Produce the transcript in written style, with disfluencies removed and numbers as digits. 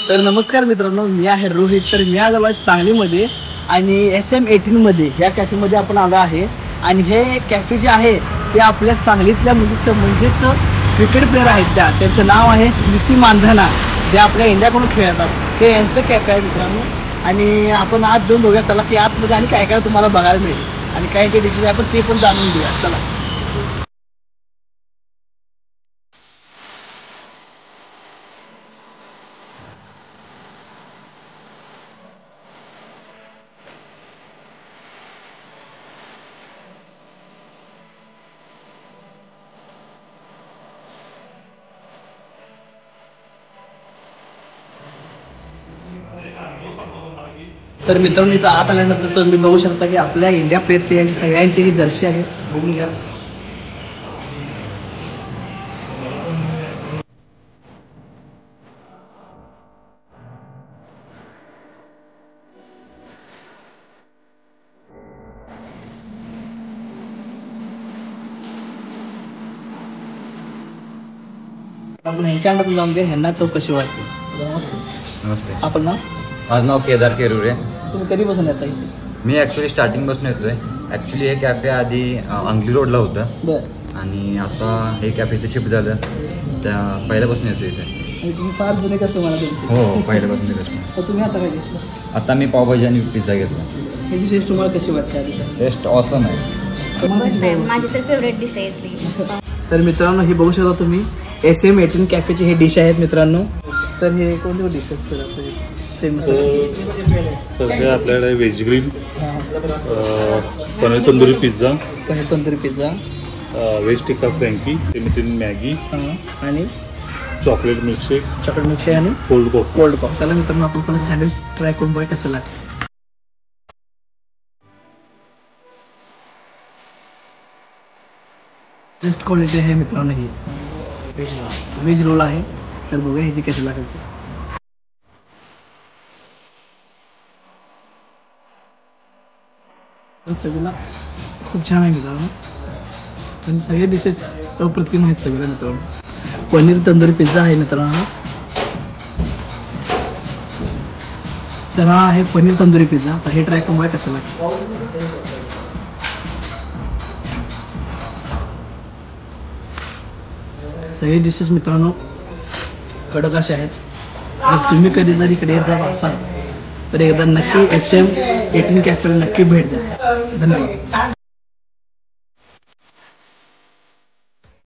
तर नमस्कार मित्रांनो, मी आहे रोहित. तर मी आज आलो सांगलीमध्ये आणि SM18 मध्ये ह्या कॅफेमध्ये आपण आलो आहे. आणि हे कॅफे जे आहे ते आपल्या सांगलीतल्या मुलीचं म्हणजेच क्रिकेट प्लेअर आहेत त्यांचं नाव आहे स्मृती मानधना, जे आपल्या इंडियाकडून खेळतात. ते यांचं कॅफे आहे मित्रांनो. आणि आपण आज जाऊन बघूया चला की आतमध्ये आणि काय काय तुम्हाला बघायला मिळेल आणि काय डिशेस आपण ते पण जाणून घेऊया. चला. तर मित्रांनो, इथं आत आल्यानंतर तुम्ही बघू शकता की आपल्या इंडिया प्लेअरची यांची सगळ्यांची ही जर्सी आहे. बघून घ्या. आपण ह्यांच्या अंगात जाऊन घ्या, ह्यांना चौकशी वाटते. नमस्ते. आपण ना माझं नाव केदार केरुरे. तुम्ही कधीपासून येता इथे? मी ॲक्च्युली स्टार्टिंगपासून येतोय. ॲक्च्युली हे कॅफे आधी अंगली रोडला होतं बरं. आणि आता हे कॅफे इथे शिफ्ट झालं. त्या पहिल्यापासून येतो इथे. आणि तुम्ही फार जुने कस्टमर तुमचे? हो, पहिल्यापासून येतो. तर तुम्ही आता काय घेतलं? आता मी पावभाजी आणि पिझ्झा घेतला. ह्याची टेस्ट तुम्हाला कशी वाटते आधी? टेस्ट ऑसम आहे. माझी तर फेवरेट डिश आहे इथली. तर मित्रांनो, हे बघू शकता तुम्ही SM18 कॅफेचे हे डिश आहेत मित्रांनो. तर हे कोणते डिश आहेत सर आपले फेमस? सध्या आपल्याकडे veg grill, paneer tandoori pizza, veg tikka frankie, 3 Maggi आणि चॉकलेट मिल्कशेक आणि कोल्ड कॉक. त्याला मित्रांनो आपण पण सँडविच ट्राय करून बघा कसं लागतं. बेस्ट क्वालिटी आहे मित्रांनो. ही व्हेज रोल आहे. तर बघूया ह्याची कशी लागायची. सगळ्याला खूप छान आहे मित्रांनो. आणि सगळे डिशेस अप्रतिम आहेत सगळ्या मित्रांनो. पनीर तंदुरी पिझ्झा आहे मित्रांनो. तर हा आहे पनीर तंदुरी पिझ्झा. तर हे ट्राय करून बघा कसं लागतं. सगळे डिशेस मित्रांनो कडक असे आहेत. जर तुम्ही कधी जर इकडे येत जात असाल तर एकदा नक्की SM18 कॅफेला नक्की भेट द्या. धन्यवाद.